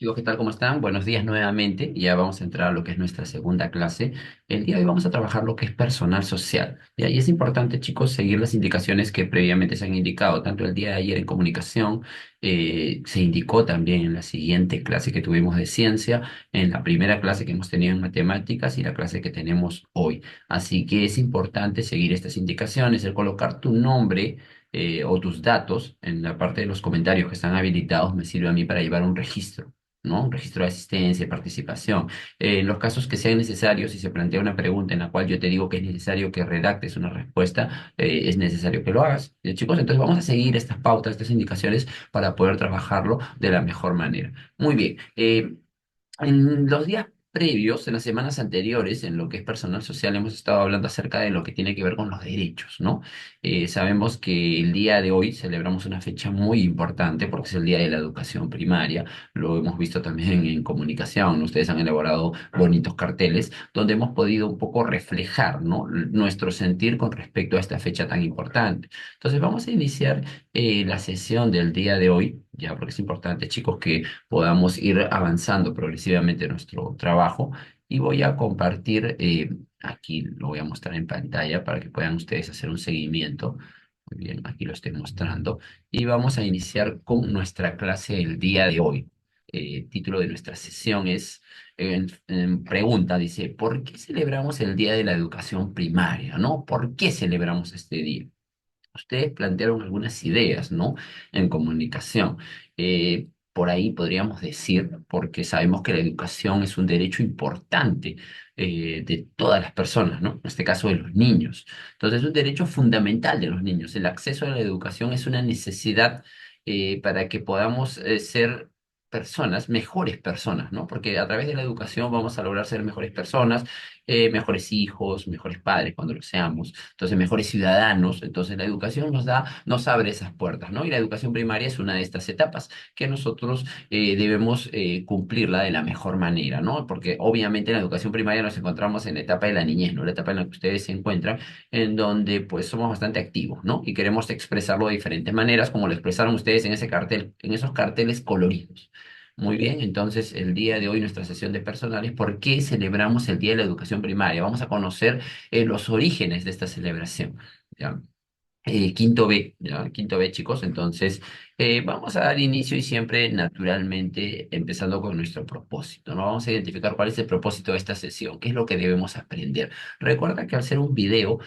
Chicos, ¿qué tal? ¿Cómo están? Buenos días nuevamente. Ya vamos a entrar a lo que es nuestra segunda clase. El día de hoy vamos a trabajar lo que es personal social. Y ahí es importante, chicos, seguir las indicaciones que previamente se han indicado. Tanto el día de ayer en comunicación, se indicó también en la siguiente clase que tuvimos de ciencia, en la primera clase que hemos tenido en matemáticas y la clase que tenemos hoy. Así que es importante seguir estas indicaciones, el colocar tu nombre o tus datos en la parte de los comentarios que están habilitados me sirve a mí para llevar un registro. ¿No? Un registro de asistencia y participación. En los casos que sean necesarios, si se plantea una pregunta en la cual yo te digo que es necesario que redactes una respuesta, es necesario que lo hagas. Chicos, entonces vamos a seguir estas pautas, estas indicaciones para poder trabajarlo de la mejor manera. Muy bien. En los días previos, en las semanas anteriores, en lo que es personal social, hemos estado hablando acerca de lo que tiene que ver con los derechos, ¿no? Sabemos que el día de hoy celebramos una fecha muy importante porque es el Día de la Educación Primaria. Lo hemos visto también en comunicación, ¿no? Ustedes han elaborado bonitos carteles donde hemos podido un poco reflejar, ¿no? Nuestro sentir con respecto a esta fecha tan importante. Entonces vamos a iniciar la sesión del día de hoy, ya porque es importante, chicos, que podamos ir avanzando progresivamente en nuestro trabajo. Y voy a compartir, aquí lo voy a mostrar en pantalla para que puedan ustedes hacer un seguimiento. Muy bien, aquí lo estoy mostrando. Y vamos a iniciar con nuestra clase el día de hoy. El título de nuestra sesión es, en pregunta, dice, ¿por qué celebramos el Día de la Educación Primaria? ¿No? ¿Por qué celebramos este día? Ustedes plantearon algunas ideas, ¿no? En comunicación. Por ahí podríamos decir, porque sabemos que la educación es un derecho importante de todas las personas, ¿no? En este caso de los niños. Entonces, es un derecho fundamental de los niños. El acceso a la educación es una necesidad para que podamos ser personas, mejores personas, ¿no? Porque a través de la educación vamos a lograr ser mejores personas, mejores hijos, mejores padres cuando lo seamos, entonces mejores ciudadanos. Entonces la educación nos abre esas puertas, ¿no? Y la educación primaria es una de estas etapas que nosotros debemos cumplirla de la mejor manera, ¿no? Porque obviamente en la educación primaria nos encontramos en la etapa de la niñez, ¿no? La etapa en la que ustedes se encuentran, en donde pues somos bastante activos, ¿no? Y queremos expresarlo de diferentes maneras, como lo expresaron ustedes en ese cartel, en esos carteles coloridos. Muy bien, entonces el día de hoy nuestra sesión de personales, ¿por qué celebramos el Día de la Educación Primaria? Vamos a conocer los orígenes de esta celebración. ¿Ya? Quinto B, ¿ya? Quinto B, chicos. Entonces, vamos a dar inicio y siempre naturalmente empezando con nuestro propósito, ¿no? Vamos a identificar cuál es el propósito de esta sesión, qué es lo que debemos aprender. Recuerda que al ser un video,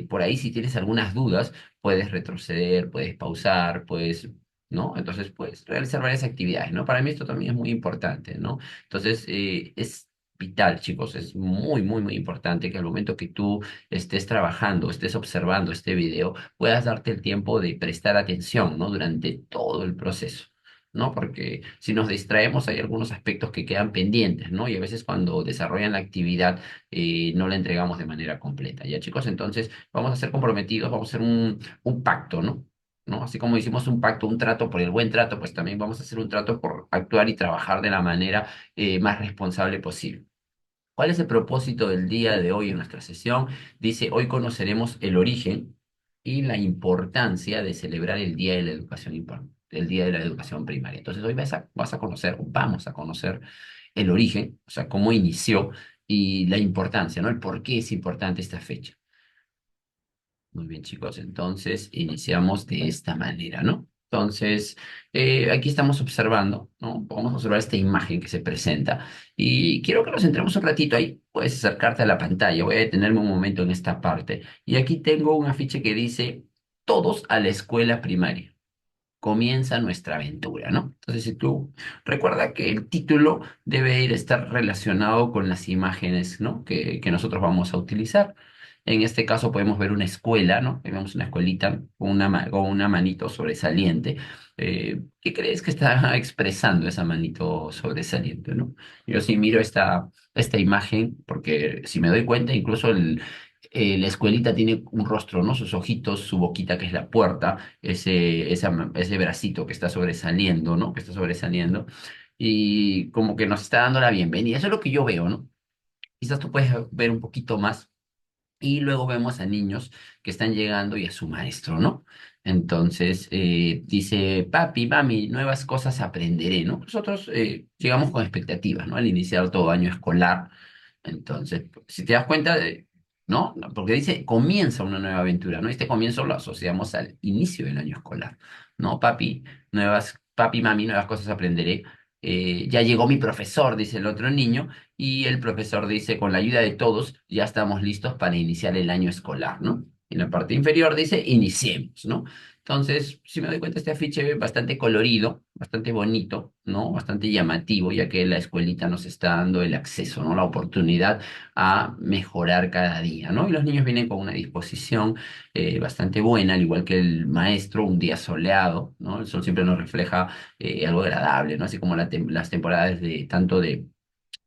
por ahí si tienes algunas dudas, puedes retroceder, puedes pausar, puedes... ¿No? Entonces, puedes realizar varias actividades, ¿no? Para mí esto también es muy importante, ¿no? Entonces, es vital, chicos, es muy, muy, muy importante que al momento que tú estés trabajando, estés observando este video, puedas darte el tiempo de prestar atención, ¿no? Durante todo el proceso, ¿no? Porque si nos distraemos hay algunos aspectos que quedan pendientes, ¿no? Y a veces cuando desarrollan la actividad no la entregamos de manera completa, ¿ya, chicos? Entonces vamos a ser comprometidos, vamos a hacer un pacto, ¿no? ¿No? Así como hicimos un pacto, un trato por el buen trato, pues también vamos a hacer un trato por actuar y trabajar de la manera más responsable posible. ¿Cuál es el propósito del día de hoy en nuestra sesión? Dice, hoy conoceremos el origen y la importancia de celebrar el Día de la Educación, el Día de la Educación Primaria. Entonces, hoy vas a conocer, vamos a conocer el origen, o sea, cómo inició y la importancia, ¿no? El por qué es importante esta fecha. Muy bien, chicos, entonces iniciamos de esta manera, ¿no? Entonces, aquí estamos observando, ¿no? Vamos a observar esta imagen que se presenta y quiero que nos centremos un ratito ahí. Puedes acercarte a la pantalla, voy a detenerme un momento en esta parte. Y aquí tengo un afiche que dice, todos a la escuela primaria. Comienza nuestra aventura, ¿no? Entonces, si tú recuerda que el título debe estar relacionado con las imágenes, ¿no? Que nosotros vamos a utilizar. En este caso podemos ver una escuela, ¿no? Ahí vemos una escuelita con con una manito sobresaliente. ¿Qué crees que está expresando esa manito sobresaliente, ¿no? Yo sí miro esta imagen, porque si me doy cuenta, incluso la escuelita tiene un rostro, ¿no? Sus ojitos, su boquita, que es la puerta, ese bracito que está sobresaliendo, ¿no? Que está sobresaliendo y como que nos está dando la bienvenida. Eso es lo que yo veo, ¿no? Quizás tú puedes ver un poquito más y luego vemos a niños que están llegando y a su maestro, ¿no? Entonces, dice, papi, mami, nuevas cosas aprenderé, ¿no? Nosotros llegamos con expectativas, ¿no? Al iniciar todo año escolar. Entonces, si te das cuenta, ¿no? No, porque dice, comienza una nueva aventura, ¿no? Este comienzo lo asociamos al inicio del año escolar, ¿no? Papi, mami, nuevas cosas aprenderé. Ya llegó mi profesor, dice el otro niño, y el profesor dice, con la ayuda de todos, ya estamos listos para iniciar el año escolar, ¿no? En la parte inferior dice, iniciemos, ¿no? Entonces, si me doy cuenta, este afiche es bastante colorido, bastante bonito, ¿no? Bastante llamativo, ya que la escuelita nos está dando el acceso, ¿no? La oportunidad a mejorar cada día, ¿no? Y los niños vienen con una disposición bastante buena, al igual que el maestro, un día soleado, ¿no? El sol siempre nos refleja algo agradable, ¿no? Así como las temporadas de tanto de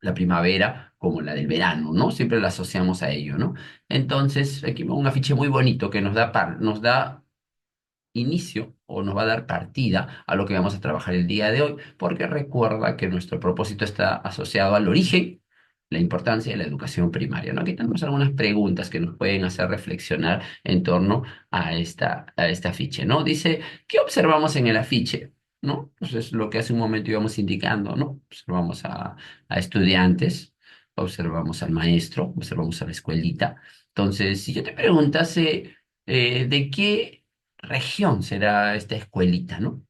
la primavera como la del verano, ¿no? Siempre la asociamos a ello, ¿no? Entonces, aquí un afiche muy bonito que nos da inicio o nos va a dar partida a lo que vamos a trabajar el día de hoy, porque recuerda que nuestro propósito está asociado al origen, la importancia de la educación primaria, ¿no? Aquí tenemos algunas preguntas que nos pueden hacer reflexionar en torno a este afiche, ¿no? Dice, ¿qué observamos en el afiche? ¿No? Pues es lo que hace un momento íbamos indicando, ¿no? Observamos a estudiantes, observamos al maestro, observamos a la escuelita. Entonces, si yo te preguntase, ¿de qué región será esta escuelita, ¿no?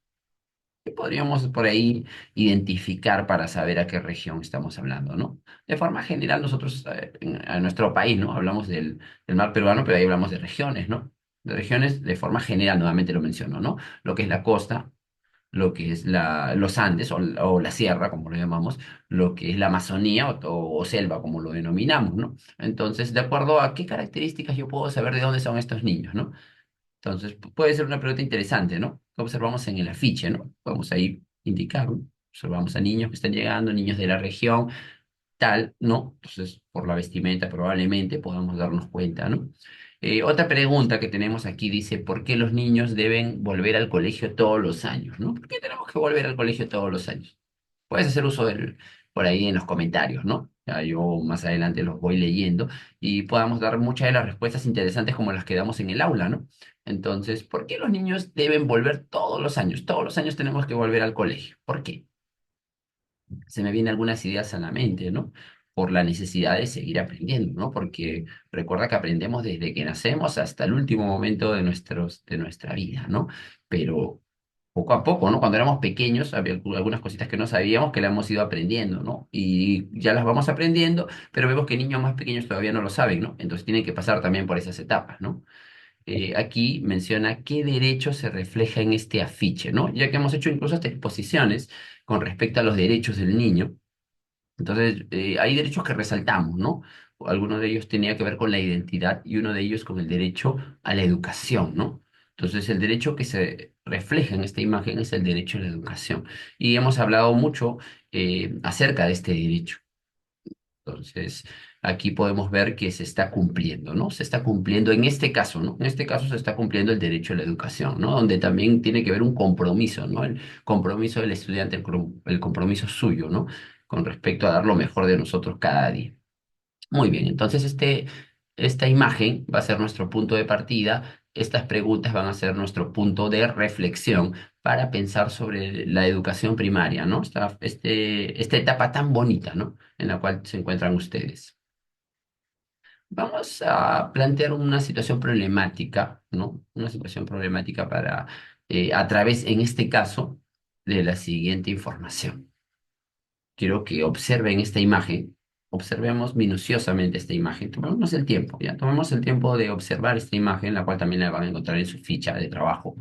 ¿Qué podríamos por ahí identificar para saber a qué región estamos hablando, ¿no? De forma general, nosotros en nuestro país, ¿no? Hablamos del mar peruano, pero ahí hablamos de regiones, ¿no? De regiones de forma general, nuevamente lo menciono, ¿no? Lo que es la costa, lo que es los Andes o la sierra, como lo llamamos, lo que es la Amazonía o selva, como lo denominamos, ¿no? Entonces, de acuerdo a qué características yo puedo saber de dónde son estos niños, ¿no? Entonces, puede ser una pregunta interesante, ¿no? ¿Qué observamos en el afiche, ¿no? Podemos ahí indicar, ¿no? Observamos a niños que están llegando, niños de la región, tal, ¿no? Entonces, por la vestimenta probablemente podamos darnos cuenta, ¿no? Otra pregunta que tenemos aquí dice, ¿por qué los niños deben volver al colegio todos los años, ¿no? ¿Por qué tenemos que volver al colegio todos los años? Puedes hacer uso por ahí en los comentarios, ¿no? Ya yo más adelante los voy leyendo y podamos dar muchas de las respuestas interesantes como las que damos en el aula, ¿no? Entonces, ¿por qué los niños deben volver todos los años? Todos los años tenemos que volver al colegio. ¿Por qué? Se me vienen algunas ideas a la mente, ¿no? Por la necesidad de seguir aprendiendo, ¿no? Porque recuerda que aprendemos desde que nacemos hasta el último momento de nuestra vida, ¿no? Pero poco a poco, ¿no? Cuando éramos pequeños había algunas cositas que no sabíamos que las hemos ido aprendiendo, ¿no? Y ya las vamos aprendiendo, pero vemos que niños más pequeños todavía no lo saben, ¿no? Entonces tienen que pasar también por esas etapas, ¿no? Aquí menciona qué derecho se refleja en este afiche, ¿no? Ya que hemos hecho incluso hasta exposiciones con respecto a los derechos del niño. Entonces, hay derechos que resaltamos, ¿no? Algunos de ellos tenía que ver con la identidad y uno de ellos con el derecho a la educación, ¿no? Entonces, el derecho que se refleja en esta imagen es el derecho a la educación. Y hemos hablado mucho acerca de este derecho. Entonces, aquí podemos ver que se está cumpliendo, ¿no? Se está cumpliendo en este caso, ¿no? En este caso se está cumpliendo el derecho a la educación, ¿no? Donde también tiene que ver un compromiso, ¿no? El compromiso del estudiante, el compromiso suyo, ¿no? Con respecto a dar lo mejor de nosotros cada día. Muy bien, entonces esta imagen va a ser nuestro punto de partida. Estas preguntas van a ser nuestro punto de reflexión para pensar sobre la educación primaria, ¿no? Esta etapa tan bonita, ¿no? En la cual se encuentran ustedes. Vamos a plantear una situación problemática, ¿no? Una situación problemática a través, en este caso, de la siguiente información. Quiero que observen esta imagen, observemos minuciosamente esta imagen, tomémonos el tiempo, ¿ya? Tomemos el tiempo de observar esta imagen, la cual también la van a encontrar en su ficha de trabajo.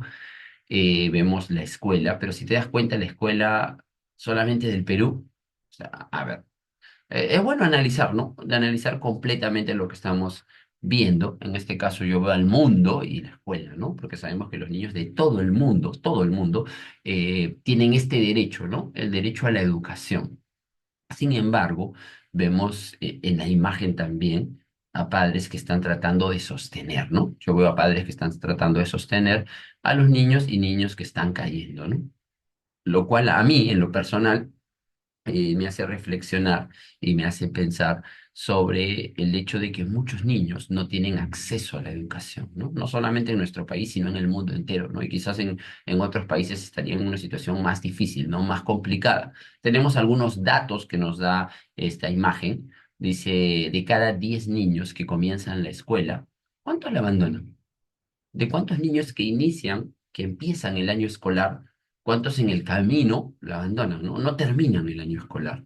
Vemos la escuela, pero si te das cuenta, la escuela solamente del Perú, o sea, a ver, es bueno analizar, ¿no? De analizar completamente lo que estamos viendo. En este caso yo veo al mundo y la escuela, ¿no? Porque sabemos que los niños de todo el mundo, tienen este derecho, ¿no? El derecho a la educación. Sin embargo, vemos en la imagen también a padres que están tratando de sostener, ¿no? Yo veo a padres que están tratando de sostener a los niños y niños que están cayendo, ¿no? Lo cual a mí, en lo personal, me hace reflexionar y me hace pensar sobre el hecho de que muchos niños no tienen acceso a la educación, ¿no? No solamente en nuestro país, sino en el mundo entero, ¿no? Y quizás en otros países estarían en una situación más difícil, ¿no? Más complicada. Tenemos algunos datos que nos da esta imagen. Dice, de cada 10 niños que comienzan la escuela, ¿cuántos la abandonan? ¿De cuántos niños que inician, que empiezan el año escolar, cuántos en el camino la abandonan, ¿no? No terminan el año escolar?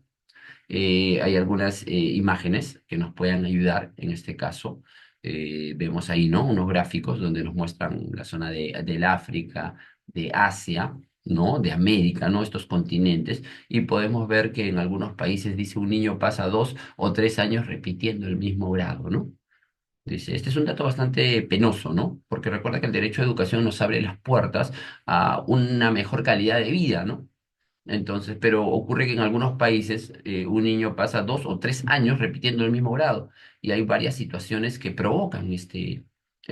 Hay algunas imágenes que nos puedan ayudar en este caso. Vemos ahí, ¿no? Unos gráficos donde nos muestran la zona del África, de Asia, ¿no? De América, ¿no? Estos continentes. Y podemos ver que en algunos países, dice, un niño pasa 2 o 3 años repitiendo el mismo grado, ¿no? Dice, este es un dato bastante penoso, ¿no? Porque recuerda que el derecho a educación nos abre las puertas a una mejor calidad de vida, ¿no? Entonces, pero ocurre que en algunos países un niño pasa 2 o 3 años repitiendo el mismo grado y hay varias situaciones que provocan este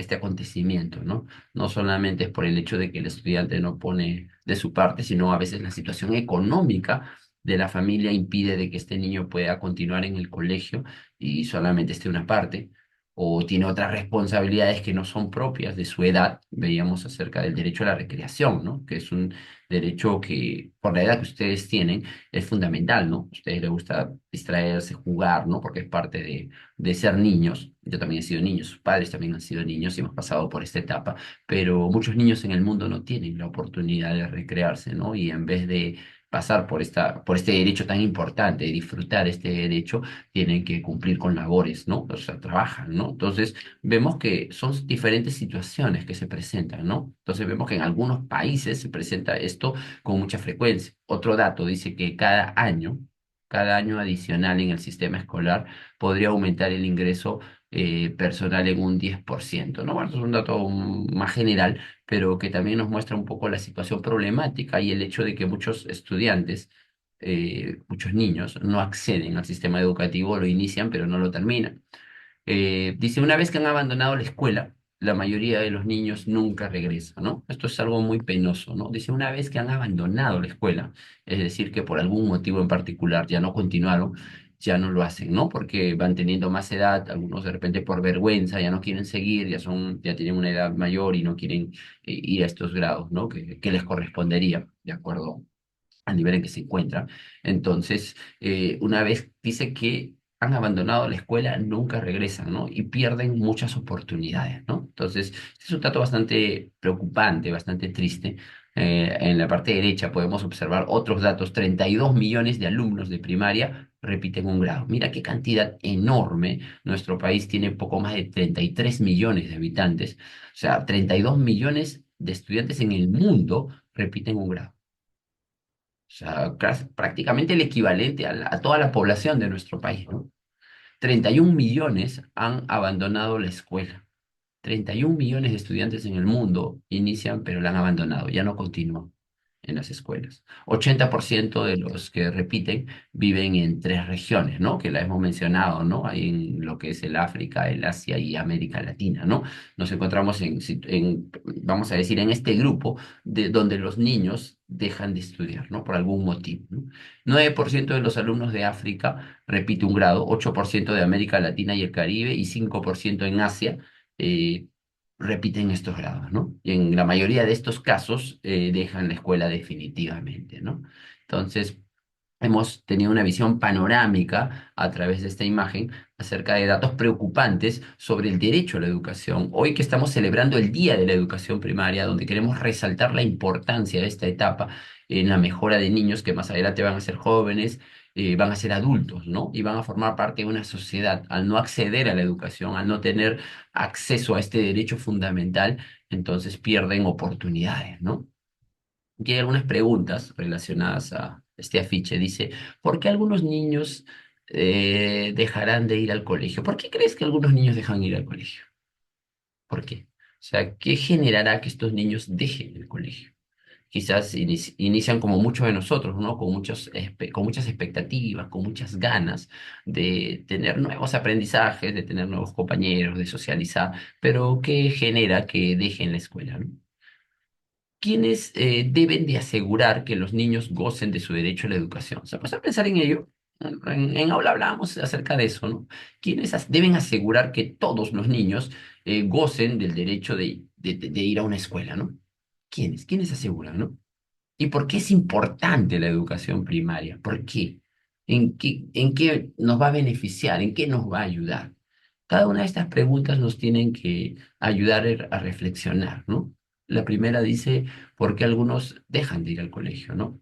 acontecimiento, ¿no? No solamente es por el hecho de que el estudiante no pone de su parte, sino a veces la situación económica de la familia impide de que este niño pueda continuar en el colegio y solamente esté una parte. O tiene otras responsabilidades que no son propias de su edad. Veíamos acerca del derecho a la recreación, ¿no? Que es un derecho que por la edad que ustedes tienen es fundamental, ¿no? A ustedes les gusta distraerse, jugar, ¿no? Porque es parte de ser niños. Yo también he sido niño, sus padres también han sido niños y hemos pasado por esta etapa, pero muchos niños en el mundo no tienen la oportunidad de recrearse, ¿no? Y en vez de pasar por este derecho tan importante, de disfrutar este derecho, tienen que cumplir con labores, ¿no? O sea, trabajan, ¿no? Entonces, vemos que son diferentes situaciones que se presentan, ¿no? Entonces vemos que en algunos países se presenta esto con mucha frecuencia. Otro dato dice que cada año adicional en el sistema escolar podría aumentar el ingreso personal en un 10%, ¿no? Bueno, eso es un dato más general, pero que también nos muestra un poco la situación problemática y el hecho de que muchos estudiantes, muchos niños, no acceden al sistema educativo, lo inician, pero no lo terminan. Dice, una vez que han abandonado la escuela, la mayoría de los niños nunca regresan, ¿no? Esto es algo muy penoso, ¿no? Dice, una vez que han abandonado la escuela, es decir, que por algún motivo en particular ya no continuaron, ya no lo hacen, ¿no? Porque van teniendo más edad, algunos de repente por vergüenza ya no quieren seguir, ya tienen una edad mayor y no quieren ir a estos grados, ¿no? Que les correspondería, de acuerdo al nivel en que se encuentra. Entonces, una vez dice que han abandonado la escuela, nunca regresan, ¿no? Y pierden muchas oportunidades, ¿no? Entonces, este es un dato bastante preocupante, bastante triste. En la parte derecha podemos observar otros datos: 32 millones de alumnos de primaria repiten un grado. Mira qué cantidad enorme. Nuestro país tiene poco más de 33 millones de habitantes. O sea, 32 millones de estudiantes en el mundo repiten un grado. O sea, prácticamente el equivalente a toda la población de nuestro país, ¿no? 31 millones han abandonado la escuela. 31 millones de estudiantes en el mundo inician, pero la han abandonado, ya no continúan en las escuelas. 80% de los que repiten viven en 3 regiones, ¿no? Que la hemos mencionado, ¿no? Ahí en lo que es el África, el Asia y América Latina, ¿no? Nos encontramos vamos a decir, en este grupo de donde los niños dejan de estudiar, ¿no? Por algún motivo, ¿no? 9% de los alumnos de África repite un grado, 8% de América Latina y el Caribe y 5% en Asia eh, repiten estos grados, ¿no? Y en la mayoría de estos casos dejan la escuela definitivamente, ¿no? Entonces, hemos tenido una visión panorámica a través de esta imagen acerca de datos preocupantes sobre el derecho a la educación. Hoy que estamos celebrando el Día de la Educación Primaria, donde queremos resaltar la importancia de esta etapa en la mejora de niños que más adelante van a ser jóvenes, van a ser adultos, ¿no? Y van a formar parte de una sociedad. Al no acceder a la educación, al no tener acceso a este derecho fundamental, entonces pierden oportunidades, ¿no? Aquí hay algunas preguntas relacionadas a este afiche. Dice, ¿por qué algunos niños dejarán de ir al colegio? ¿Por qué crees que algunos niños dejan de ir al colegio? ¿Por qué? O sea, ¿qué generará que estos niños dejen el colegio? Quizás inician como muchos de nosotros, ¿no? Con muchas expectativas, con muchas ganas de tener nuevos aprendizajes, de tener nuevos compañeros, de socializar, pero ¿qué genera que dejen la escuela, ¿no? ¿quiénes deben de asegurar que los niños gocen de su derecho a la educación? O sea, pues a pensar en ello. En aula hablábamos acerca de eso, ¿no? ¿Quiénes deben asegurar que todos los niños gocen del derecho de ir a una escuela, ¿no? ¿Quiénes? ¿Quiénes aseguran, no? ¿Y por qué es importante la educación primaria? ¿Por qué? En qué nos va a beneficiar? ¿En qué nos va a ayudar? Cada una de estas preguntas nos tienen que ayudar a reflexionar, ¿no? La primera dice, ¿por qué algunos dejan de ir al colegio, ¿no?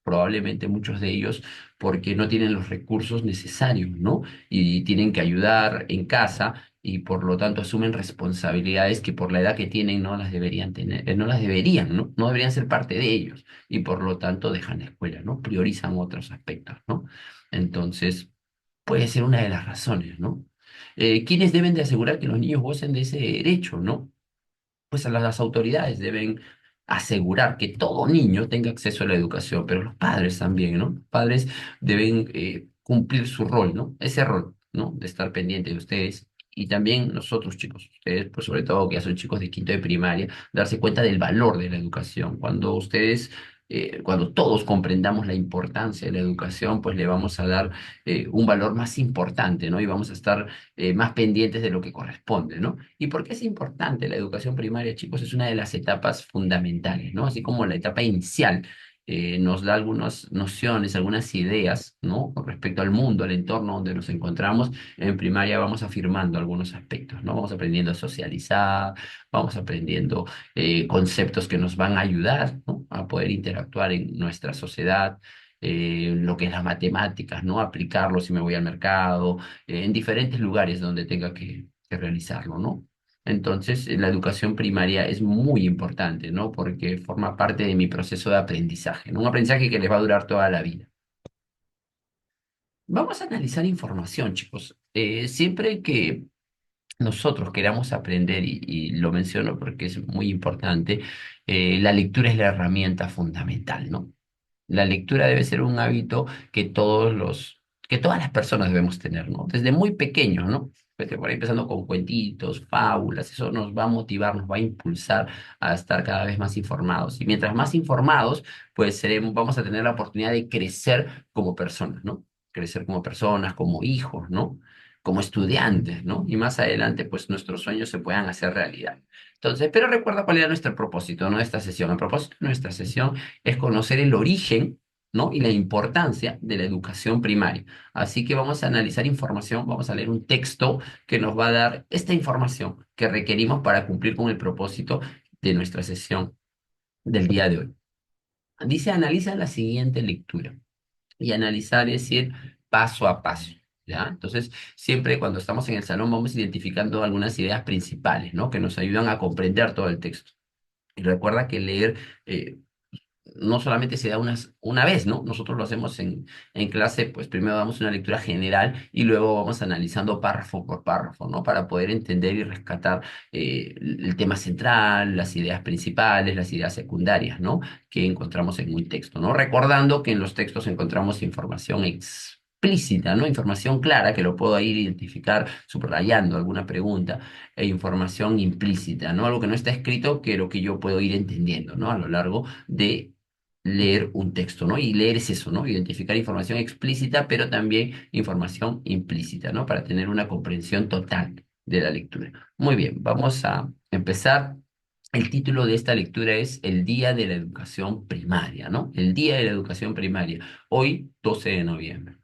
Probablemente muchos de ellos porque no tienen los recursos necesarios, ¿no? Y tienen que ayudar en casa y por lo tanto asumen responsabilidades que por la edad que tienen no las deberían tener, no las deberían, ¿no? No deberían ser parte de ellos y por lo tanto dejan la escuela, ¿no? Priorizan otros aspectos, ¿no? Entonces, puede ser una de las razones, ¿no? ¿Quiénes deben de asegurar que los niños gocen de ese derecho, ¿no? Pues a las autoridades deben asegurar que todo niño tenga acceso a la educación, pero los padres también, ¿no? Los padres deben cumplir su rol, ¿no? Ese rol, ¿no? De estar pendiente de ustedes. Y también nosotros, chicos, ustedes, pues sobre todo que ya son chicos de quinto de primaria, darse cuenta del valor de la educación. Cuando ustedes, cuando todos comprendamos la importancia de la educación, pues le vamos a dar un valor más importante, ¿no? Y vamos a estar más pendientes de lo que corresponde, ¿no? ¿Y por qué es importante la educación primaria, chicos? Es una de las etapas fundamentales, ¿no? Así como la etapa inicial nos da algunas nociones, algunas ideas, ¿no? Con respecto al mundo, al entorno donde nos encontramos, en primaria vamos afirmando algunos aspectos, ¿no? Vamos aprendiendo a socializar, vamos aprendiendo conceptos que nos van a ayudar, ¿no? A poder interactuar en nuestra sociedad. Lo que es las matemáticas, ¿no? Aplicarlo si me voy al mercado, en diferentes lugares donde tenga que realizarlo, ¿no? Entonces, la educación primaria es muy importante, ¿no? Porque forma parte de mi proceso de aprendizaje, ¿no? Un aprendizaje que les va a durar toda la vida. Vamos a analizar información, chicos. Siempre que nosotros queramos aprender, y lo menciono porque es muy importante, la lectura es la herramienta fundamental, ¿no? La lectura debe ser un hábito que todas las personas debemos tener, ¿no? Desde muy pequeños, ¿no? Desde por ahí empezando con cuentitos, fábulas, eso nos va a motivar, nos va a impulsar a estar cada vez más informados. Y mientras más informados, pues vamos a tener la oportunidad de crecer como personas, ¿no? Crecer como personas, como hijos, ¿no? Como estudiantes, ¿no? Y más adelante, pues nuestros sueños se puedan hacer realidad. Entonces, pero recuerda cuál era nuestro propósito, ¿no? De esta sesión. El propósito de nuestra sesión es conocer el origen, ¿no? Y la importancia de la educación primaria. Así que vamos a analizar información, vamos a leer un texto que nos va a dar esta información que requerimos para cumplir con el propósito de nuestra sesión del día de hoy. Dice, analiza la siguiente lectura. Y analizar es ir paso a paso. ¿Ya? Entonces, siempre cuando estamos en el salón vamos identificando algunas ideas principales, ¿no? Que nos ayudan a comprender todo el texto. Y recuerda que leer no solamente se da una vez, ¿no? Nosotros lo hacemos en clase, pues primero damos una lectura general y luego vamos analizando párrafo por párrafo, ¿no? Para poder entender y rescatar el tema central, las ideas principales, las ideas secundarias, ¿no? Que encontramos en un texto, ¿no? Recordando que en los textos encontramos información explícita, ¿no? Información clara que lo puedo ir identificar subrayando alguna pregunta e información implícita, ¿no? Algo que no está escrito, que lo que yo puedo ir entendiendo, ¿no? A lo largo de leer un texto, ¿no? Y leer es eso, ¿no? Identificar información explícita, pero también información implícita, ¿no? Para tener una comprensión total de la lectura. Muy bien, vamos a empezar. El título de esta lectura es El Día de la Educación Primaria, ¿no? El Día de la Educación Primaria, hoy 12 de noviembre.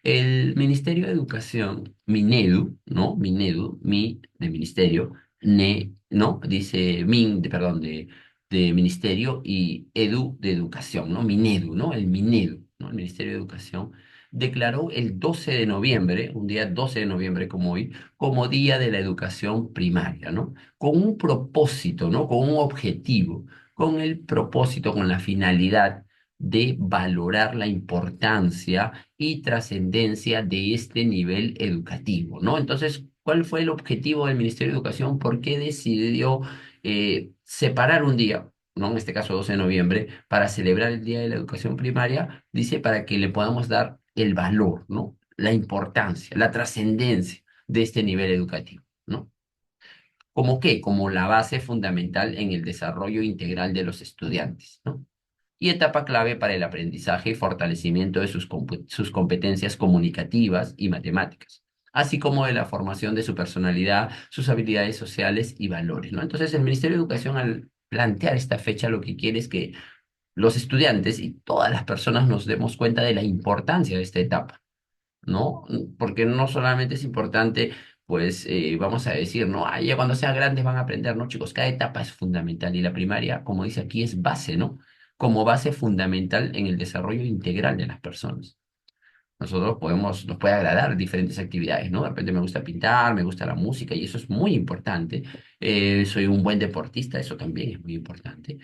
El Ministerio de Educación, Minedu, ¿no? Minedu, mi de ministerio, ne, ¿no? Dice min, perdón, de ministerio y edu de educación, ¿no? Minedu, ¿no? El Minedu, ¿no? El Ministerio de Educación declaró el 12 de noviembre, un día 12 de noviembre como hoy, como Día de la Educación Primaria, ¿no? Con un propósito, ¿no? Con un objetivo, con el propósito, con la finalidad de valorar la importancia y trascendencia de este nivel educativo, ¿no? Entonces, ¿cuál fue el objetivo del Ministerio de Educación? ¿Por qué decidió separar un día, ¿no? En este caso 12 de noviembre, para celebrar el Día de la Educación Primaria? Dice para que le podamos dar el valor, ¿no? La importancia, la trascendencia de este nivel educativo, ¿no? ¿Como qué? Como la base fundamental en el desarrollo integral de los estudiantes, ¿no? Y etapa clave para el aprendizaje y fortalecimiento de sus competencias comunicativas y matemáticas, así como de la formación de su personalidad, sus habilidades sociales y valores, ¿no? Entonces, el Ministerio de Educación, al plantear esta fecha, lo que quiere es que los estudiantes y todas las personas nos demos cuenta de la importancia de esta etapa, ¿no? Porque no solamente es importante, pues vamos a decir, ¿no? Ah, ya cuando sean grandes van a aprender, ¿no? Chicos, cada etapa es fundamental y la primaria, como dice aquí, es base, ¿no? Como base fundamental en el desarrollo integral de las personas. Nosotros podemos, nos puede agradar diferentes actividades, ¿no? De repente me gusta pintar, me gusta la música y eso es muy importante. Soy un buen deportista, eso también es muy importante.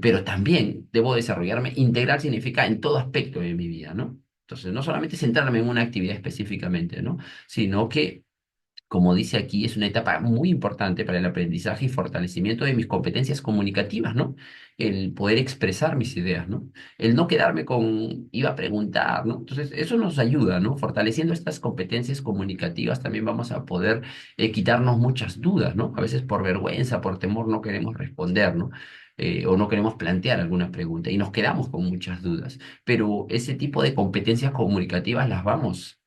Pero también debo desarrollarme. Integral significa en todo aspecto de mi vida, ¿no? Entonces, no solamente centrarme en una actividad específicamente, ¿no? Sino que como dice aquí, es una etapa muy importante para el aprendizaje y fortalecimiento de mis competencias comunicativas, ¿no? El poder expresar mis ideas, ¿no? El no quedarme con, iba a preguntar, ¿no? Entonces, eso nos ayuda, ¿no? Fortaleciendo estas competencias comunicativas también vamos a poder quitarnos muchas dudas, ¿no? A veces por vergüenza, por temor no queremos responder, ¿no? O no queremos plantear alguna pregunta y nos quedamos con muchas dudas. Pero ese tipo de competencias comunicativas las vamos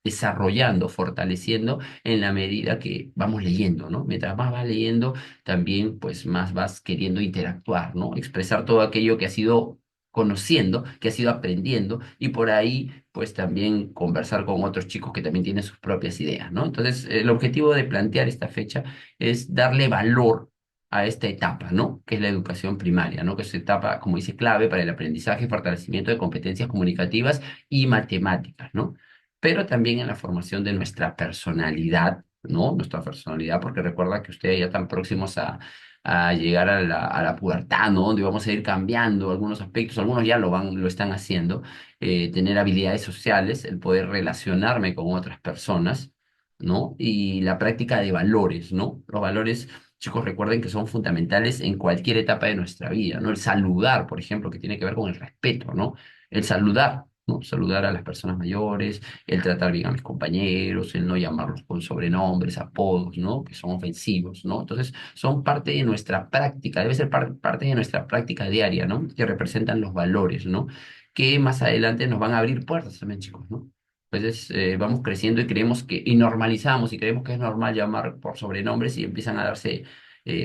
desarrollando, fortaleciendo en la medida que vamos leyendo, ¿no? Mientras más vas leyendo, también pues más vas queriendo interactuar, ¿no? Expresar todo aquello que has ido conociendo, que has ido aprendiendo y por ahí pues también conversar con otros chicos que también tienen sus propias ideas, ¿no? Entonces, el objetivo de plantear esta fecha es darle valor a esta etapa, ¿no? Que es la educación primaria, ¿no? Que es etapa, como dice, clave para el aprendizaje y fortalecimiento de competencias comunicativas y matemáticas, ¿no? Pero también en la formación de nuestra personalidad, ¿no? Nuestra personalidad, porque recuerda que ustedes ya están próximos a llegar a la pubertad, ¿no? Donde vamos a ir cambiando algunos aspectos, algunos ya lo están haciendo, tener habilidades sociales, el poder relacionarme con otras personas, ¿no? Y la práctica de valores, ¿no? Los valores, chicos, recuerden que son fundamentales en cualquier etapa de nuestra vida, ¿no? El saludar, por ejemplo, que tiene que ver con el respeto, ¿no? El saludar, ¿no? Saludar a las personas mayores, el tratar bien a mis compañeros, el no llamarlos con sobrenombres, apodos, ¿no? Que son ofensivos, ¿no? Entonces, son parte de nuestra práctica, debe ser parte de nuestra práctica diaria, ¿no? Que representan los valores, ¿no? Que más adelante nos van a abrir puertas también, chicos, ¿no? Entonces, vamos creciendo y creemos que, y normalizamos y creemos que es normal llamar por sobrenombres y empiezan a darse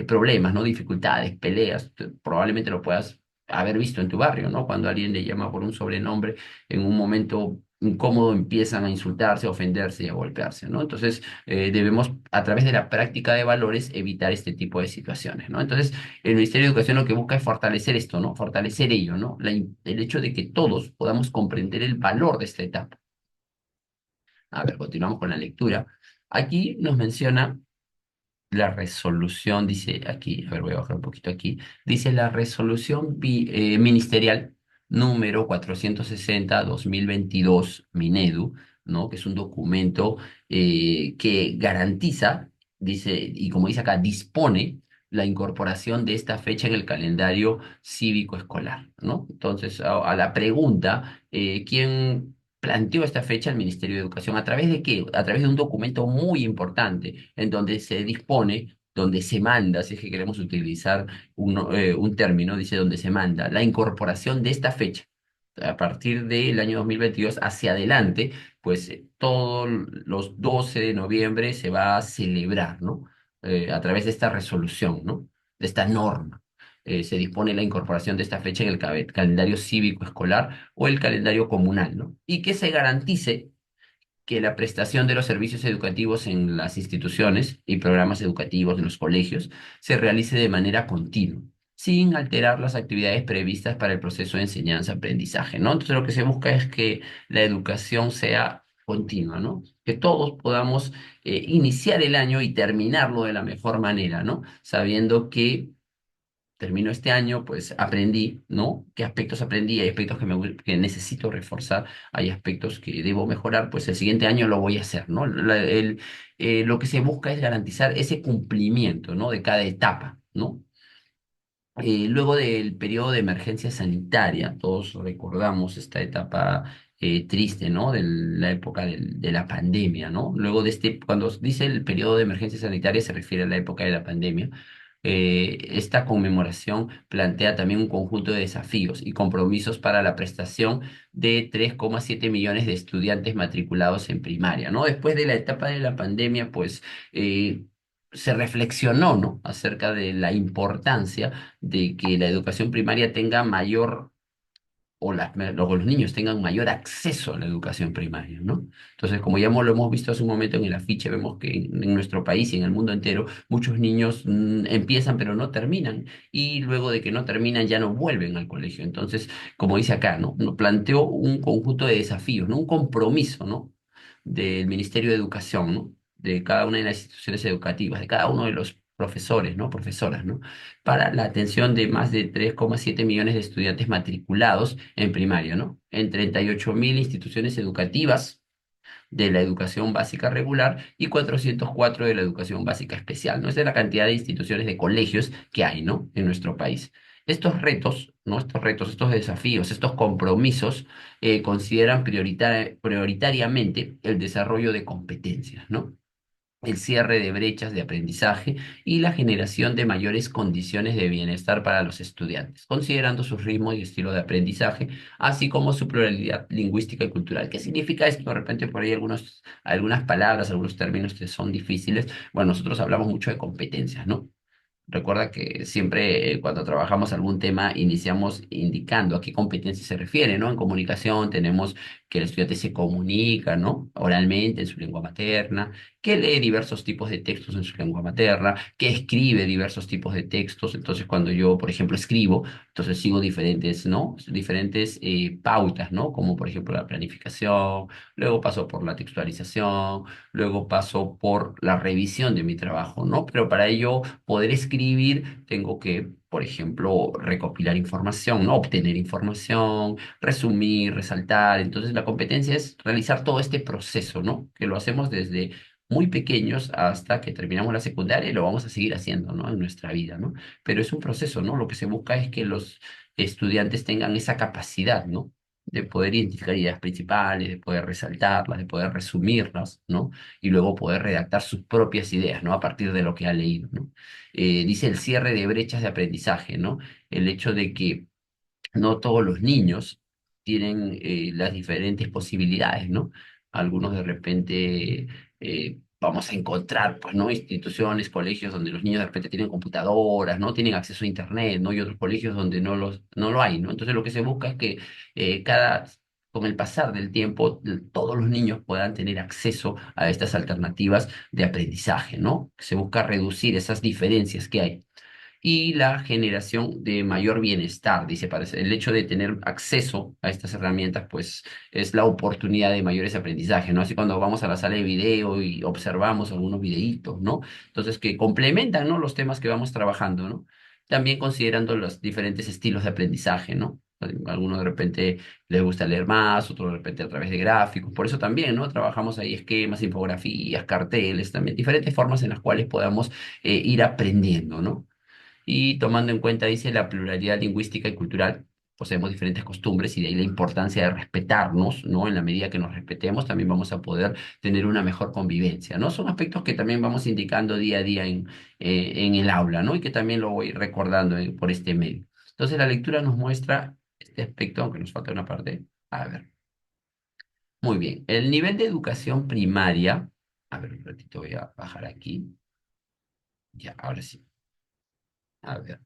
problemas, ¿no? Dificultades, peleas. Probablemente lo puedas haber visto en tu barrio, ¿no? Cuando alguien le llama por un sobrenombre en un momento incómodo empiezan a insultarse, a ofenderse y a golpearse, ¿no? Entonces, debemos, a través de la práctica de valores, evitar este tipo de situaciones, ¿no? Entonces, el Ministerio de Educación lo que busca es fortalecer esto, ¿no? Fortalecer ello, ¿no? El hecho de que todos podamos comprender el valor de esta etapa. A ver, continuamos con la lectura. Aquí nos menciona la resolución, dice aquí, a ver, voy a bajar un poquito aquí, dice la resolución ministerial número 460/2022 Minedu, ¿no? Que es un documento que garantiza, dice, y como dice acá, dispone la incorporación de esta fecha en el calendario cívico escolar, ¿no? Entonces, a la pregunta, ¿quién planteó esta fecha? El Ministerio de Educación. ¿A través de qué? A través de un documento muy importante en donde se dispone, donde se manda, si es que queremos utilizar un término, dice donde se manda, la incorporación de esta fecha. A partir del año 2022 hacia adelante, pues todos los 12 de noviembre se va a celebrar, ¿no? A través de esta resolución, ¿no? De esta norma. Se dispone la incorporación de esta fecha en el calendario cívico escolar o el calendario comunal, ¿no? Y que se garantice que la prestación de los servicios educativos en las instituciones y programas educativos en los colegios se realice de manera continua, sin alterar las actividades previstas para el proceso de enseñanza-aprendizaje, ¿no? Entonces lo que se busca es que la educación sea continua, ¿no? Que todos podamos iniciar el año y terminarlo de la mejor manera, ¿no? Sabiendo que termino este año, pues aprendí, ¿no? ¿Qué aspectos aprendí? Hay aspectos que necesito reforzar, hay aspectos que debo mejorar, pues el siguiente año lo voy a hacer, ¿no? Lo que se busca es garantizar ese cumplimiento, ¿no? De cada etapa, ¿no? Luego del periodo de emergencia sanitaria, todos recordamos esta etapa triste, ¿no? De la época de la pandemia, ¿no? Luego de este, cuando dice el periodo de emergencia sanitaria, se refiere a la época de la pandemia. Esta conmemoración plantea también un conjunto de desafíos y compromisos para la prestación de 3,7 millones de estudiantes matriculados en primaria, ¿no? Después de la etapa de la pandemia, pues eh, se reflexionó, ¿no? Acerca de la importancia de que la educación primaria tenga mayor, o los niños tengan mayor acceso a la educación primaria, ¿no? Entonces, como lo hemos visto hace un momento en el afiche, vemos que en nuestro país y en el mundo entero, muchos niños empiezan pero no terminan, y luego de que no terminan ya no vuelven al colegio. Entonces, como dice acá, ¿no? Nos planteó un conjunto de desafíos, ¿no? Un compromiso, ¿no? Del Ministerio de Educación, ¿no? De cada una de las instituciones educativas, de cada uno de los profesores, ¿no? Profesoras, ¿no? Para la atención de más de 3,7 millones de estudiantes matriculados en primaria, ¿no? En 38.000 instituciones educativas de la educación básica regular y 404 de la educación básica especial, ¿no? Esa es la cantidad de instituciones de colegios que hay, ¿no? En nuestro país. Estos retos, ¿no? Estos retos, estos desafíos, estos compromisos consideran prioritariamente el desarrollo de competencias, ¿no? El cierre de brechas de aprendizaje y la generación de mayores condiciones de bienestar para los estudiantes, considerando su ritmo y estilo de aprendizaje, así como su pluralidad lingüística y cultural. ¿Qué significa esto? De repente por ahí algunas palabras, algunos términos que son difíciles. Bueno, nosotros hablamos mucho de competencias, ¿no? Recuerda que siempre cuando trabajamos algún tema iniciamos indicando a qué competencia se refiere, ¿no? En comunicación tenemos que el estudiante se comunica, ¿no? Oralmente en su lengua materna, que lee diversos tipos de textos en su lengua materna, que escribe diversos tipos de textos. Entonces, cuando yo, por ejemplo, escribo, entonces sigo diferentes, ¿no? Diferentes pautas, ¿no? Como por ejemplo la planificación, luego paso por la textualización, luego paso por la revisión de mi trabajo, ¿no? Pero para ello poder escribir, tengo que, por ejemplo, recopilar información, ¿no? Obtener información, resumir, resaltar. Entonces, la competencia es realizar todo este proceso, ¿no? Que lo hacemos desde muy pequeños hasta que terminamos la secundaria y lo vamos a seguir haciendo, ¿no? En nuestra vida, ¿no? Pero es un proceso, ¿no? Lo que se busca es que los estudiantes tengan esa capacidad, ¿no? De poder identificar ideas principales, de poder resaltarlas, de poder resumirlas, ¿no? Y luego poder redactar sus propias ideas, ¿no? A partir de lo que ha leído, ¿no? Dice el cierre de brechas de aprendizaje, ¿no? El hecho de que no todos los niños tienen las diferentes posibilidades, ¿no? Algunos de repente vamos a encontrar, pues, ¿no? Instituciones, colegios donde los niños de repente tienen computadoras, ¿no? Tienen acceso a internet, ¿no? Y otros colegios donde no lo hay, ¿no? Entonces lo que se busca es que con el pasar del tiempo, todos los niños puedan tener acceso a estas alternativas de aprendizaje, ¿no? Se busca reducir esas diferencias que hay y la generación de mayor bienestar, dice, parece. El hecho de tener acceso a estas herramientas, pues es la oportunidad de mayores aprendizajes, ¿no? Así cuando vamos a la sala de video y observamos algunos videitos, ¿no? Entonces, que complementan, ¿no? Los temas que vamos trabajando, ¿no? También considerando los diferentes estilos de aprendizaje, ¿no? Algunos de repente les gusta leer más, otros de repente a través de gráficos. Por eso también, ¿no? Trabajamos ahí esquemas, infografías, carteles, también diferentes formas en las cuales podamos ir aprendiendo, ¿no? Y tomando en cuenta, dice, la pluralidad lingüística y cultural, poseemos diferentes costumbres y de ahí la importancia de respetarnos, ¿no? En la medida que nos respetemos, también vamos a poder tener una mejor convivencia, ¿no? Son aspectos que también vamos indicando día a día en el aula, ¿no? Y que también lo voy recordando por este medio. Entonces, la lectura nos muestra este aspecto, aunque nos falta una parte. A ver, muy bien. El nivel de educación primaria, a ver, un ratito voy a bajar aquí. Ya, ahora sí. A ver.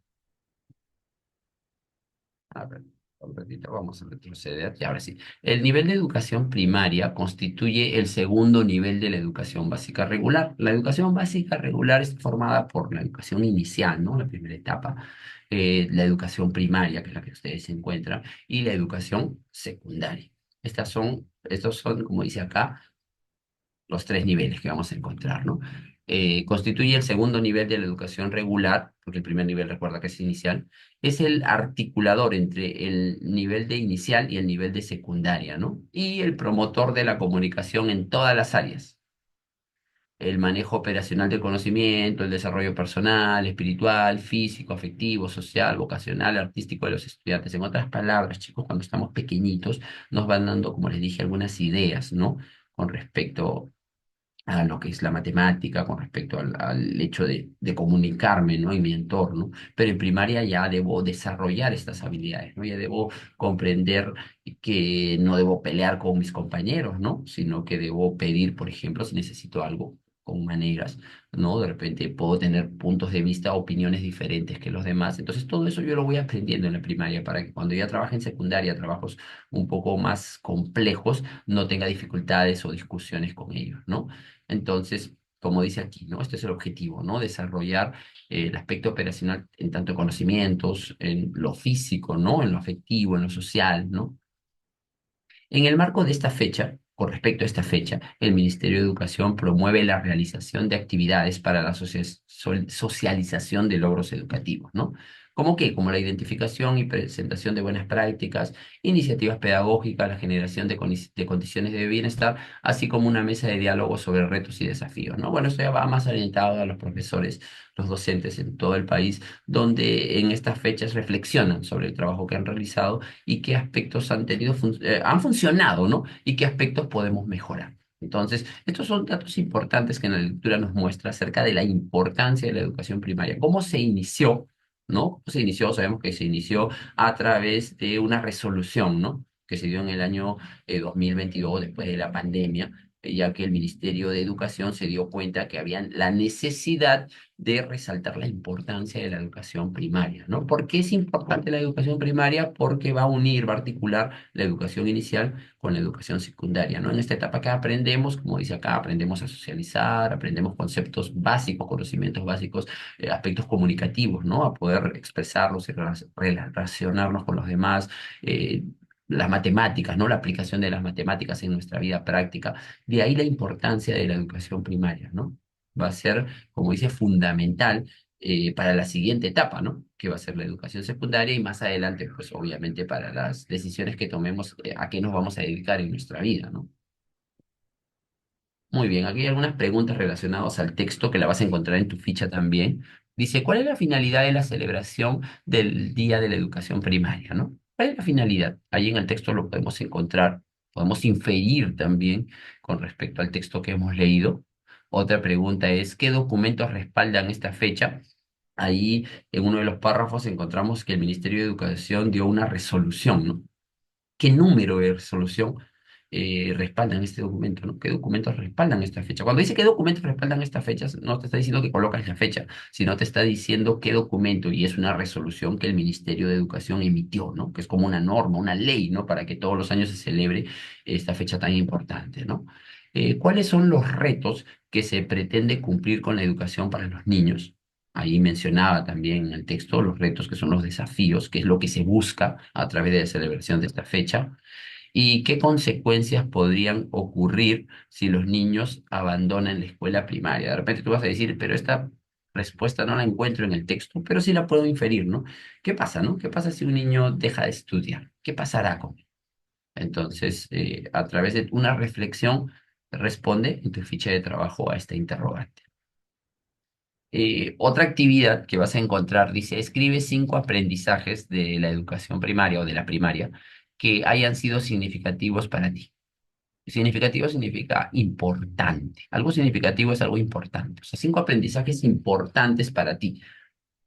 A ver, un ratito, vamos a retroceder. Y ahora sí. El nivel de educación primaria constituye el segundo nivel de la educación básica regular. La educación básica regular es formada por la educación inicial, ¿no? La primera etapa, la educación primaria, que es la que ustedes se encuentran, y la educación secundaria. Estos son, como dice acá, los tres niveles que vamos a encontrar, ¿no? Constituye el segundo nivel de la educación regular, porque el primer nivel, recuerda que es inicial, es el articulador entre el nivel de inicial y el nivel de secundaria, ¿no? Y el promotor de la comunicación en todas las áreas. el manejo operacional del conocimiento, el desarrollo personal, espiritual, físico, afectivo, social, vocacional, artístico de los estudiantes. En otras palabras, chicos, cuando estamos pequeñitos, nos van dando, como les dije, algunas ideas, ¿no? Con respecto a lo que es la matemática, con respecto al hecho de comunicarme, ¿no? En mi entorno. Pero en primaria ya debo desarrollar estas habilidades, ¿no? Ya debo comprender que no debo pelear con mis compañeros, ¿no? Sino que debo pedir, por ejemplo, si necesito algo con maneras, ¿no? De repente puedo tener puntos de vista, opiniones diferentes que los demás. Entonces, todo eso yo lo voy aprendiendo en la primaria para que cuando ya trabaje en secundaria, trabajos un poco más complejos, no tenga dificultades o discusiones con ellos, ¿no? Entonces, como dice aquí, ¿no? Este es el objetivo, ¿no? Desarrollar el aspecto operacional en tanto conocimientos, en lo físico, ¿no? En lo afectivo, en lo social, ¿no? En el marco de esta fecha, con respecto a esta fecha, el Ministerio de Educación promueve la realización de actividades para la socialización de logros educativos, ¿no? ¿Cómo qué? Como la identificación y presentación de buenas prácticas, iniciativas pedagógicas, la generación de condiciones de bienestar, así como una mesa de diálogo sobre retos y desafíos, ¿no? Bueno, esto ya va más orientado a los profesores, los docentes en todo el país, donde en estas fechas reflexionan sobre el trabajo que han realizado y qué aspectos han funcionado, ¿no? Y qué aspectos podemos mejorar. Entonces, estos son datos importantes que en la lectura nos muestra acerca de la importancia de la educación primaria. ¿Cómo se inició? ¿No? ¿Cómo se inició? Sabemos que se inició a través de una resolución, ¿no? Que se dio en el año 2022, después de la pandemia, ya que el Ministerio de Educación se dio cuenta que había la necesidad de resaltar la importancia de la educación primaria, ¿no? ¿Por qué es importante la educación primaria? Porque va a unir, va a articular la educación inicial con la educación secundaria, ¿no? En esta etapa que aprendemos, como dice acá, aprendemos a socializar, aprendemos conceptos básicos, conocimientos básicos, aspectos comunicativos, ¿no? A poder expresarlos y relacionarnos con los demás. Las matemáticas, ¿no? La aplicación de las matemáticas en nuestra vida práctica. De ahí la importancia de la educación primaria, ¿no? Va a ser, como dice, fundamental para la siguiente etapa, ¿no? Que va a ser la educación secundaria y más adelante, pues obviamente para las decisiones que tomemos, a qué nos vamos a dedicar en nuestra vida, ¿no? Muy bien, aquí hay algunas preguntas relacionadas al texto que la vas a encontrar en tu ficha también. Dice, ¿cuál es la finalidad de la celebración del Día de la Educación Primaria, ¿no? ¿Cuál es la finalidad? Ahí en el texto lo podemos encontrar, podemos inferir también con respecto al texto que hemos leído. Otra pregunta es, ¿qué documentos respaldan esta fecha? Ahí en uno de los párrafos encontramos que el Ministerio de Educación dio una resolución, ¿no? ¿Qué número de resolución respaldan este documento, ¿no? ¿Qué documentos respaldan esta fecha? Cuando dice qué documentos respaldan esta fecha, no te está diciendo que colocas la fecha, sino te está diciendo qué documento, y es una resolución que el Ministerio de Educación emitió, ¿no? Que es como una norma, una ley, ¿no? Para que todos los años se celebre esta fecha tan importante, ¿no? ¿Cuáles son los retos que se pretende cumplir con la educación para los niños? Ahí mencionaba también en el texto los retos que son los desafíos, que es lo que se busca a través de la celebración de esta fecha, y qué consecuencias podrían ocurrir si los niños abandonan la escuela primaria. De repente tú vas a decir, pero esta respuesta no la encuentro en el texto, pero sí la puedo inferir, ¿no? ¿Qué pasa, no? ¿Qué pasa si un niño deja de estudiar? ¿Qué pasará con él? Entonces, a través de una reflexión, responde en tu ficha de trabajo a esta interrogante. Otra actividad que vas a encontrar dice, escribe 5 aprendizajes de la educación primaria o de la primaria que hayan sido significativos para ti. Significativo significa importante. Algo significativo es algo importante. O sea, 5 aprendizajes importantes para ti.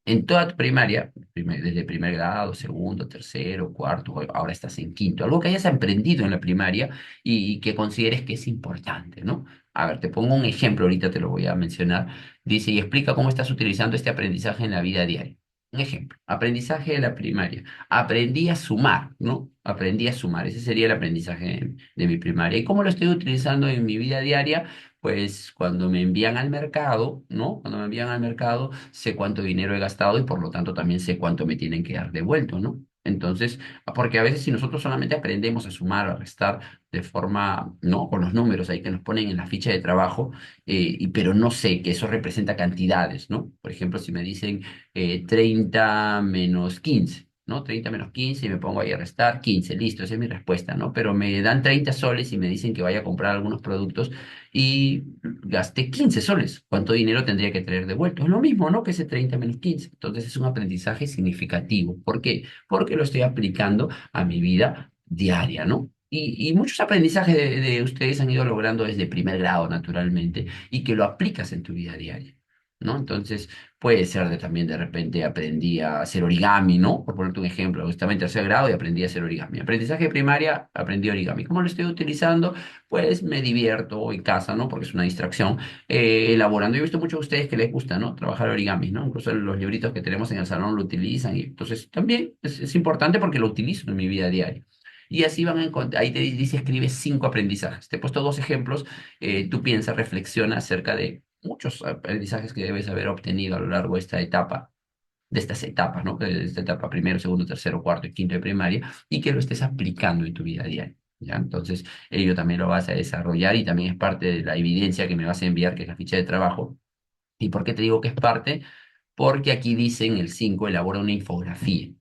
En toda tu primaria, desde primer grado, segundo, tercero, cuarto, ahora estás en quinto, algo que hayas aprendido en la primaria y que consideres que es importante, ¿no? A ver, te pongo un ejemplo, ahorita te lo voy a mencionar. Dice, y explica cómo estás utilizando este aprendizaje en la vida diaria. Un ejemplo, aprendizaje de la primaria. Aprendí a sumar, ¿no? Aprendí a sumar, ese sería el aprendizaje de mi primaria. ¿Y cómo lo estoy utilizando en mi vida diaria? Pues cuando me envían al mercado, ¿no? Cuando me envían al mercado, sé cuánto dinero he gastado y por lo tanto también sé cuánto me tienen que dar devuelto, ¿no? Entonces, porque a veces si nosotros solamente aprendemos a sumar, a restar de forma, ¿no? Con los números ahí que nos ponen en la ficha de trabajo, pero no sé que eso representa cantidades, ¿no? Por ejemplo, si me dicen 30 menos 15. ¿no? 30 menos 15 y me pongo ahí a restar 15, listo, esa es mi respuesta, ¿no? Pero me dan 30 soles y me dicen que vaya a comprar algunos productos y gasté 15 soles. ¿Cuánto dinero tendría que traer de vuelta? Es lo mismo, ¿no? Que ese 30 menos 15. Entonces es un aprendizaje significativo. ¿Por qué? Porque lo estoy aplicando a mi vida diaria, ¿no? Y muchos aprendizajes de ustedes han ido logrando desde primer grado, naturalmente, y que lo aplicas en tu vida diaria, ¿no? Entonces, puede ser también de repente aprendí a hacer origami, ¿no? Por ponerte un ejemplo, estaba en tercer grado y aprendí a hacer origami. Aprendizaje de primaria, aprendí origami. ¿Cómo lo estoy utilizando? Pues me divierto en casa, ¿no? Porque es una distracción, elaborando. Yo he visto muchos de ustedes que les gusta, ¿no? Trabajar origami, ¿no? Incluso los libritos que tenemos en el salón lo utilizan y entonces también es importante porque lo utilizo en mi vida diaria. Y así van a encontrar, ahí te dice, escribe 5 aprendizajes. Te he puesto 2 ejemplos, tú piensas, reflexiona acerca de muchos aprendizajes que debes haber obtenido a lo largo de esta etapa, de estas etapas, ¿no? De esta etapa primero, segundo, tercero, cuarto y quinto de primaria, y que lo estés aplicando en tu vida diaria. ¿Ya? Entonces, ello también lo vas a desarrollar y también es parte de la evidencia que me vas a enviar, que es la ficha de trabajo. ¿Y por qué te digo que es parte? Porque aquí dice en el 5 elabora una infografía,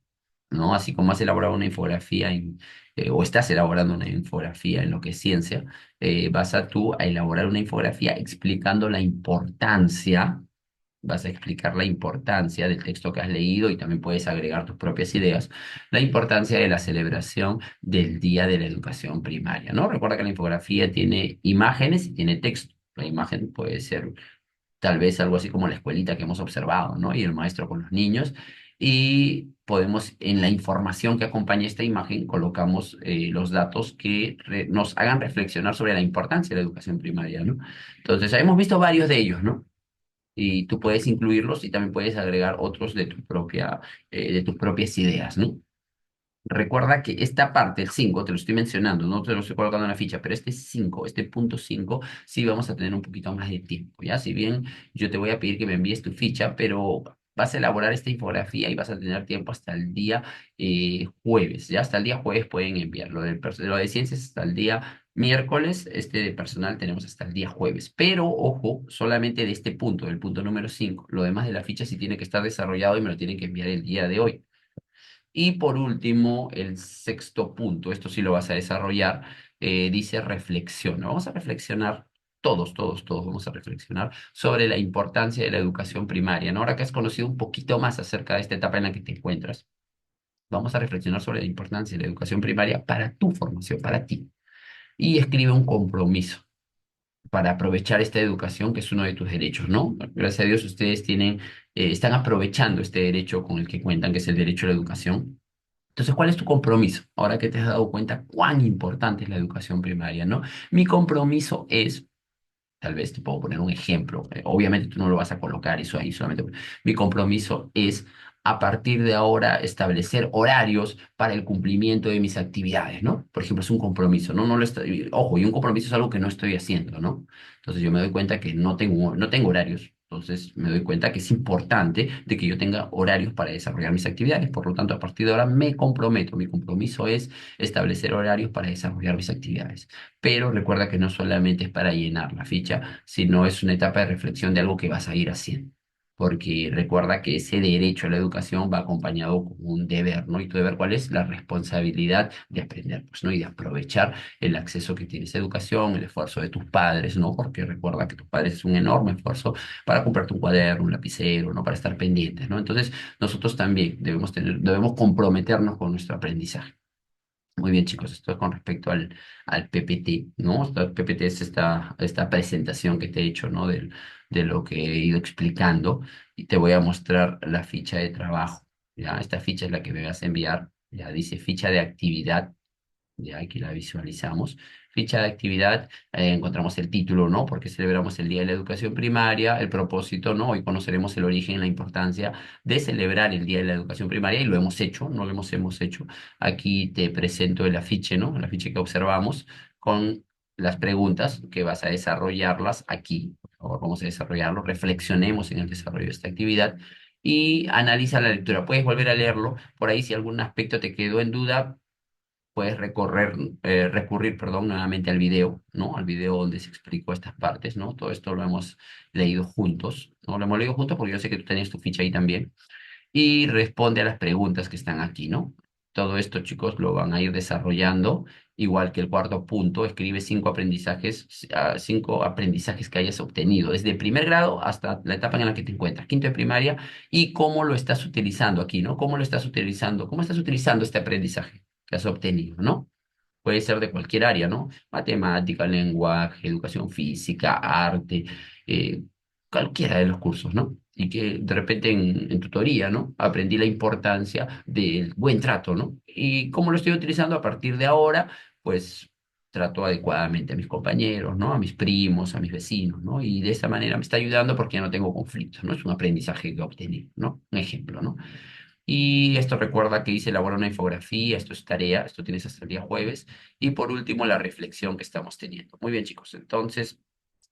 ¿no? Así como has elaborado una infografía o estás elaborando una infografía en lo que es ciencia, vas a tú a elaborar una infografía explicando la importancia, vas a explicar la importancia del texto que has leído y también puedes agregar tus propias ideas, la importancia de la celebración del Día de la Educación Primaria, ¿no? Recuerda que la infografía tiene imágenes y tiene texto. La imagen puede ser tal vez algo así como la escuelita que hemos observado, ¿no? Y el maestro con los niños. Y podemos, en la información que acompaña esta imagen, colocamos los datos que nos hagan reflexionar sobre la importancia de la educación primaria, ¿no? Entonces, hemos visto varios de ellos, ¿no? Y tú puedes incluirlos y también puedes agregar otros de tus propias ideas, ¿no? Recuerda que esta parte, el 5 te lo estoy mencionando, no te lo estoy colocando en la ficha, pero este 5 este punto 5 sí vamos a tener un poquito más de tiempo, ¿ya? Si bien yo te voy a pedir que me envíes tu ficha, pero vas a elaborar esta infografía y vas a tener tiempo hasta el día jueves, ¿ya? Hasta el día jueves pueden enviarlo. Lo de ciencias hasta el día miércoles, este de personal tenemos hasta el día jueves, pero ojo, solamente de este punto, del punto número 5 lo demás de la ficha sí tiene que estar desarrollado y me lo tienen que enviar el día de hoy. Y por último, el sexto punto, esto sí lo vas a desarrollar, dice reflexiona. Vamos a reflexionar, todos vamos a reflexionar sobre la importancia de la educación primaria, ¿no? Ahora que has conocido un poquito más acerca de esta etapa en la que te encuentras, vamos a reflexionar sobre la importancia de la educación primaria para tu formación, para ti. Y escribe un compromiso para aprovechar esta educación que es uno de tus derechos, ¿no? Gracias a Dios ustedes están aprovechando este derecho con el que cuentan, que es el derecho a la educación. Entonces, ¿cuál es tu compromiso? Ahora que te has dado cuenta cuán importante es la educación primaria, ¿no? Mi compromiso es, tal vez te puedo poner un ejemplo, obviamente tú no lo vas a colocar eso ahí solamente. Mi compromiso es, a partir de ahora, establecer horarios para el cumplimiento de mis actividades, ¿no? Por ejemplo, es un compromiso, ¿no? No lo estoy, ojo, y un compromiso es algo que no estoy haciendo, ¿no? Entonces yo me doy cuenta que no tengo horarios. Entonces me doy cuenta que es importante de que yo tenga horarios para desarrollar mis actividades. Por lo tanto, a partir de ahora me comprometo. Mi compromiso es establecer horarios para desarrollar mis actividades. Pero recuerda que no solamente es para llenar la ficha, sino es una etapa de reflexión de algo que vas a ir haciendo. Porque recuerda que ese derecho a la educación va acompañado con un deber, ¿no? ¿Y tu deber cuál es? La responsabilidad de aprender, pues, ¿no? Y de aprovechar el acceso que tienes a educación, el esfuerzo de tus padres, ¿no? Porque recuerda que tus padres es un enorme esfuerzo para comprarte un cuaderno, un lapicero, ¿no? Para estar pendientes, ¿no? Entonces, nosotros también debemos comprometernos con nuestro aprendizaje. Muy bien, chicos, esto es con respecto al PPT, ¿no? PPT es esta presentación que te he hecho, ¿no? De lo que he ido explicando y te voy a mostrar la ficha de trabajo, ¿ya? Esta ficha es la que me vas a enviar, ya dice ficha de actividad, ya aquí la visualizamos. Ficha de actividad, encontramos el título, ¿no? Porque celebramos el Día de la Educación Primaria, el propósito, ¿no? Hoy conoceremos el origen y la importancia de celebrar el Día de la Educación Primaria y lo hemos hecho, no lo hemos hecho. Aquí te presento el afiche, ¿no? El afiche que observamos con las preguntas que vas a desarrollarlas aquí. Por favor, vamos a desarrollarlo, reflexionemos en el desarrollo de esta actividad y analiza la lectura. Puedes volver a leerlo, por ahí si algún aspecto te quedó en duda puedes recurrir, perdón, nuevamente al video, ¿no? Al video donde se explicó estas partes, ¿no? Todo esto lo hemos leído juntos, ¿no? Lo hemos leído juntos porque yo sé que tú tenías tu ficha ahí también. y responde a las preguntas que están aquí, ¿no? Todo esto, chicos, lo van a ir desarrollando. Igual que el cuarto punto, escribe cinco aprendizajes que hayas obtenido, desde primer grado hasta la etapa en la que te encuentras, quinto de primaria, y cómo lo estás utilizando aquí, ¿no? ¿Cómo lo estás utilizando? ¿Cómo estás utilizando este aprendizaje que has obtenido, ¿no? Puede ser de cualquier área, ¿no? Matemática, lenguaje, educación física, arte, eh, cualquiera de los cursos, ¿no? Y que de repente en tutoría, ¿no? Aprendí la importancia del buen trato, ¿no? Y cómo lo estoy utilizando a partir de ahora, pues trato adecuadamente a mis compañeros, ¿no? A mis primos, a mis vecinos, ¿no? Y de esa manera me está ayudando porque no tengo conflictos, ¿no? Es un aprendizaje que obtení, ¿no? Un ejemplo, ¿no? Y esto recuerda que hice elaborar una infografía, esto es tarea, esto tienes hasta el día jueves. Y por último, la reflexión que estamos teniendo. Muy bien, chicos. Entonces,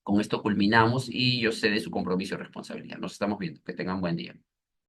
con esto culminamos y yo sé de su compromiso y responsabilidad. Nos estamos viendo. Que tengan buen día.